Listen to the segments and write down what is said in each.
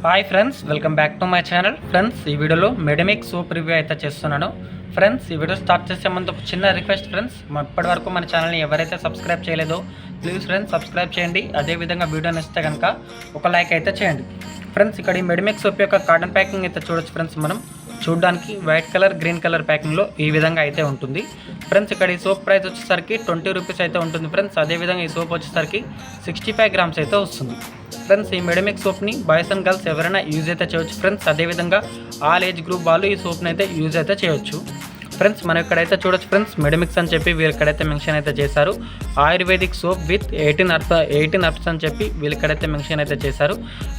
Hi friends, welcome back to my channel. Friends, ఈ వీడియోలో Medimix soap review అయితే చేస్తున్నాను. ఫ్రెండ్స్, ఈ వీడియో స్టార్ట్ చేసే ముందు ఒక చిన్న రిక్వెస్ట్ ఫ్రెండ్స్, ఇప్పటివరకు మన ఛానల్ని ఎవరైతే సబ్స్క్రైబ్ చేయలేదో ప్లీజ్ ఫ్రెండ్స్ సబ్స్క్రైబ్ చేయండి. అదేవిధంగా వీడియో నచ్చితే కనుక ఒక లైక్ అయితే చేయండి. ఫ్రెండ్స్, ఇక్కడ ఈ మెడిమిక్స్ సోప్ యొక్క కార్టన్ ప్యాకింగ్ అయితే చూడొచ్చు ఫ్రెండ్స్. మనం చూడడానికి వైట్ కలర్, గ్రీన్ కలర్ ప్యాకింగ్లో ఈ విధంగా అయితే ఉంటుంది. ఫ్రెండ్స్, ఇక్కడ ఈ సోప్ ప్రైస్ వచ్చేసరికి 20 రూపీస్ అయితే ఉంటుంది ఫ్రెండ్స్. అదేవిధంగా ఈ సోప్ వచ్చేసరికి 65 గ్రామ్స్ అయితే వస్తుంది. ఫ్రెండ్స్, ఈ మెడిమిక్స్ సోప్ని బాయ్స్ అండ్ గర్ల్స్ ఎవరైనా యూజ్ అయితే చేయొచ్చు ఫ్రెండ్స్. అదేవిధంగా ఆల్ ఏజ్ గ్రూప్ వాళ్ళు ఈ సోప్ని అయితే యూజ్ అయితే చేయొచ్చు. ఫ్రెండ్స్, మనం ఇక్కడైతే చూడొచ్చు ఫ్రెండ్స్, మెడిమిక్స్ అని చెప్పి వీళ్ళు ఇక్కడైతే మెన్షన్ అయితే చేశారు. ఆయుర్వేదిక్ సోప్ విత్ 18 హెర్బ్స్ అని చెప్పి వీళ్ళు ఇక్కడైతే మెన్షన్ అయితే చేశారు.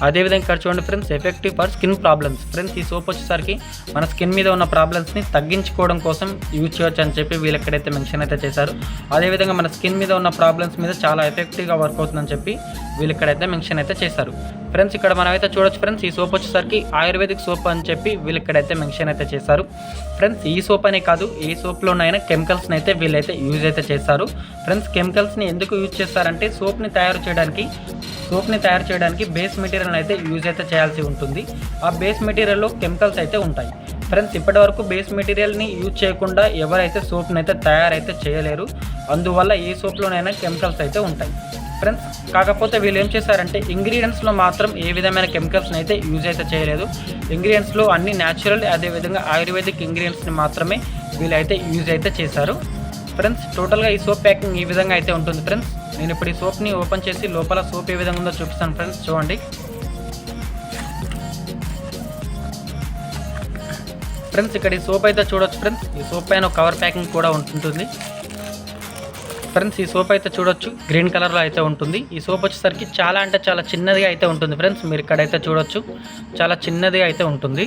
అదేవిధంగా ఇక్కడ చూడండి friends, effective for skin problems. Friends, ఈ సోప్ వచ్చేసరికి మన స్కిన్ మీద ఉన్న ప్రాబ్లమ్స్ని తగ్గించుకోవడం కోసం యూజ్ చేయొచ్చు అని చెప్పి వీళ్ళు ఇక్కడైతే మెన్షన్ అయితే చేశారు. అదేవిధంగా మన స్కిన్ మీద ఉన్న ప్రాబ్లమ్స్ మీద చాలా ఎఫెక్టివ్గా వర్క్ అవుతుందని చెప్పి వీళ్ళు ఇక్కడైతే మెన్షన్ అయితే చేశారు. ఫ్రెండ్స్, ఇక్కడ మనమైతే చూడొచ్చు ఫ్రెండ్స్, ఈ సోప్ వచ్చేసరికి ఆయుర్వేదిక్ సోప్ అని చెప్పి వీళ్ళు ఇక్కడైతే మెన్షన్ అయితే చేశారు. ఫ్రెండ్స్, ఈ సోప్ అనే కాదు, ఏ సోప్లోనైనా కెమికల్స్ని అయితే వీళ్ళైతే యూజ్ అయితే చేస్తారు. ఫ్రెండ్స్, కెమికల్స్ని ఎందుకు యూజ్ చేస్తారంటే సోప్ని తయారు చేయడానికి బేస్ మెటీరియల్ అయితే యూజ్ అయితే చేయాల్సి ఉంటుంది. ఆ బేస్ మెటీరియల్లో కెమికల్స్ అయితే ఉంటాయి. ఫ్రెండ్స్, ఇప్పటి వరకు బేస్ మెటీరియల్ని యూజ్ చేయకుండా ఎవరైతే సోప్ని అయితే తయారైతే చేయలేరు. అందువల్ల ఏ సోప్లోనైనా కెమికల్స్ అయితే ఉంటాయి. ఫ్రెండ్స్, కాకపోతే వీళ్ళు ఏం చేశారంటే ఇంగ్రీడియంట్స్లో మాత్రం ఏ విధమైన కెమికల్స్ని అయితే యూజ్ అయితే చేయలేదు. ఇంగ్రీడియంట్స్లో అన్ని న్యాచురల్, అదేవిధంగా ఆయుర్వేదిక్ ఇంగ్రీడియంట్స్ని మాత్రమే వీళ్ళైతే యూజ్ అయితే చేశారు. ఫ్రెండ్స్, టోటల్గా ఈ సోప్ ప్యాకింగ్ ఈ విధంగా అయితే ఉంటుంది ఫ్రెండ్స్. నేను ఇప్పుడు ఈ సోప్ని ఓపెన్ చేసి లోపల సోప్ ఏ విధంగా ఉందో చూపిస్తాను ఫ్రెండ్స్. చూడండి ఫ్రెండ్స్, ఇక్కడ ఈ సోప్ అయితే చూడొచ్చు ఫ్రెండ్స్. ఈ సోప్ పైన కవర్ ప్యాకింగ్ కూడా ఉంటుంది. ఫ్రెండ్స్, ఈ సోప్ అయితే చూడొచ్చు గ్రీన్ కలర్లో అయితే ఉంటుంది. ఈ సోప్ వచ్చేసరికి చాలా అంటే చాలా చిన్నదిగా అయితే ఉంటుంది ఫ్రెండ్స్. మీరు ఇక్కడైతే చూడొచ్చు, చాలా చిన్నదిగా అయితే ఉంటుంది.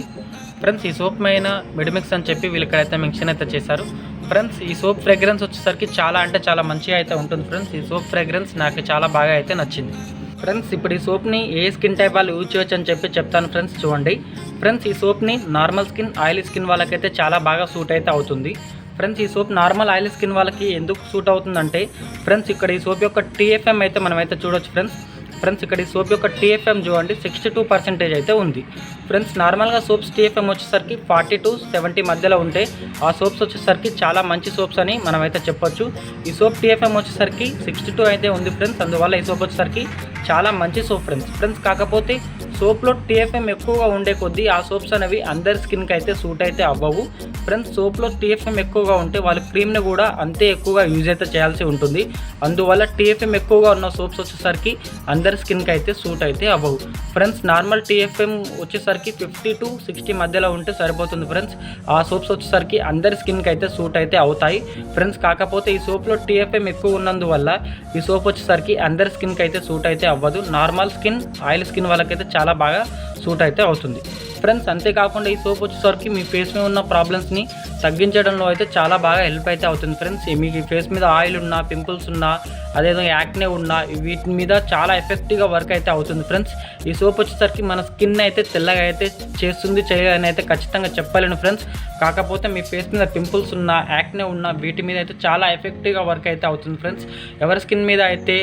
ఫ్రెండ్స్, ఈ సోప్ పైన మెడిమిక్స్ అని చెప్పి వీళ్ళు ఇక్కడైతే మెన్షన్ అయితే చేశారు. ఫ్రెండ్స్, ఈ సోప్ ఫ్రేగ్రెన్స్ వచ్చేసరికి చాలా అంటే చాలా మంచిగా అయితే ఉంటుంది ఫ్రెండ్స్. ఈ సోప్ ఫ్రేగ్రెన్స్ నాకు చాలా బాగా అయితే నచ్చింది. ఫ్రెండ్స్, ఇప్పుడు ఈ సోప్ని ఏ స్కిన్ టైప్ వాళ్ళు యూజ్ చేయొచ్చు అని చెప్పి చెప్తాను ఫ్రెండ్స్. చూడండి ఫ్రెండ్స్, ఈ సోప్ని నార్మల్ స్కిన్, ఆయిలీ స్కిన్ వాళ్ళకైతే చాలా బాగా సూట్ అయితే అవుతుంది. ఫ్రెండ్స్, ఈ సోప్ నార్మల్ ఆయిల్ స్కిన్ వాళ్ళకి ఎందుకు సూట్ అవుతుందంటే ఫ్రెండ్స్, ఇక్కడ ఈ సోప్ యొక్క TFM అయితే మనమైతే చూడొచ్చు ఫ్రెండ్స్. ఫ్రెండ్స్, ఇక్కడ ఈ సోప్ యొక్క TFM చూడండి 62% అయితే ఉంది. ఫ్రెండ్స్, నార్మల్గా సోప్స్ TFM వచ్చేసరికి 40 to 70 మధ్యలో ఉంటే ఆ సోప్స్ వచ్చేసరికి చాలా మంచి సోప్స్ అని మనమైతే చెప్పొచ్చు. ఈ సోప్ TFM వచ్చేసరికి 62 అయితే ఉంది ఫ్రెండ్స్. అందువల్ల ఈ సోప్ వచ్చేసరికి చాలా మంచి సోప్ ఫ్రెండ్స్. కాకపోతే సోప్లో TFM ఎక్కువగా ఉండే కొద్దీ ఆ సోప్స్ అనేవి అందరి స్కిన్కి అయితే సూట్ అయితే అవ్వవు ఫ్రెండ్స్. సోప్లో TFM ఎక్కువగా ఉంటే వాళ్ళ క్రీమ్ని కూడా అంతే ఎక్కువగా యూజ్ అయితే చేయాల్సి ఉంటుంది. అందువల్ల TFM ఎక్కువగా ఉన్న సోప్స్ వచ్చేసరికి అందరి స్కిన్కి అయితే సూట్ అయితే అవ్వవు ఫ్రెండ్స్. నార్మల్ TFM వచ్చేసరికి 50 to 60 మధ్యలో ఉంటే సరిపోతుంది ఫ్రెండ్స్. ఆ సోప్స్ వచ్చేసరికి అందరి స్కిన్కి అయితే సూట్ అయితే అవుతాయి ఫ్రెండ్స్. కాకపోతే ఈ సోప్లో TFM ఎక్కువ ఉన్నందువల్ల ఈ సోప్ వచ్చేసరికి అందరి స్కిన్కి అయితే సూట్ అయితే అవ్వదు. నార్మల్ స్కిన్, ఆయిల్ స్కిన్ వాళ్ళకైతే చాలా బాగా సూట్ అయితే అవుతుంది ఫ్రెండ్స్. అంతేకాకుండా ఈ సోప్ వచ్చేసరికి మీ ఫేస్ మీద ఉన్న ప్రాబ్లమ్స్ని తగ్గించడంలో అయితే చాలా బాగా హెల్ప్ అయితే అవుతుంది ఫ్రెండ్స్. మీకు ఈ ఫేస్ మీద ఆయిల్ ఉన్నా, పింపుల్స్ ఉన్నా, అదేవిధంగా యాక్నే ఉన్నా వీటి మీద చాలా ఎఫెక్టివ్గా వర్క్ అయితే అవుతుంది ఫ్రెండ్స్. ఈ సోప్ వచ్చేసరికి మన స్కిన్ అయితే తెల్లగా అయితే చేస్తుంది, చేయని అయితే ఖచ్చితంగా చెప్పలేను ఫ్రెండ్స్. కాకపోతే మీ ఫేస్ మీద పింపుల్స్ ఉన్నా, యాక్నే ఉన్నా వీటి మీద అయితే చాలా ఎఫెక్టివ్గా వర్క్ అయితే అవుతుంది ఫ్రెండ్స్. ఎవరి స్కిన్ మీద అయితే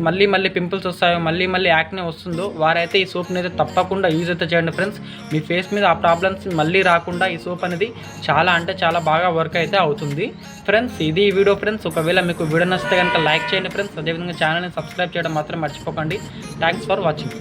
మళ్ళీ పింపుల్స్ వస్తాయో, మళ్ళీ యాక్నే వస్తుందో వారైతే ఈ సోప్ని అయితే తప్పకుండా యూజ్ అయితే చేయండి ఫ్రెండ్స్. మీ ఫేస్ మీద ఆ ప్రాబ్లమ్స్ మళ్ళీ రాకుండా ఈ సోప్ అనేది చాలా అంటే చాలా బాగా వర్క్ అయితే అవుతుంది ఫ్రెండ్స్. ఇది ఈ వీడియో ఫ్రెండ్స్. ఒకవేళ మీకు వీడియో నచ్చితే కనుక లైక్ చేయండి ఫ్రెండ్స్. అదేవిధంగా ఛానల్ని సబ్స్క్రైబ్ చేయడం మాత్రం మర్చిపోకండి. Thanks for watching.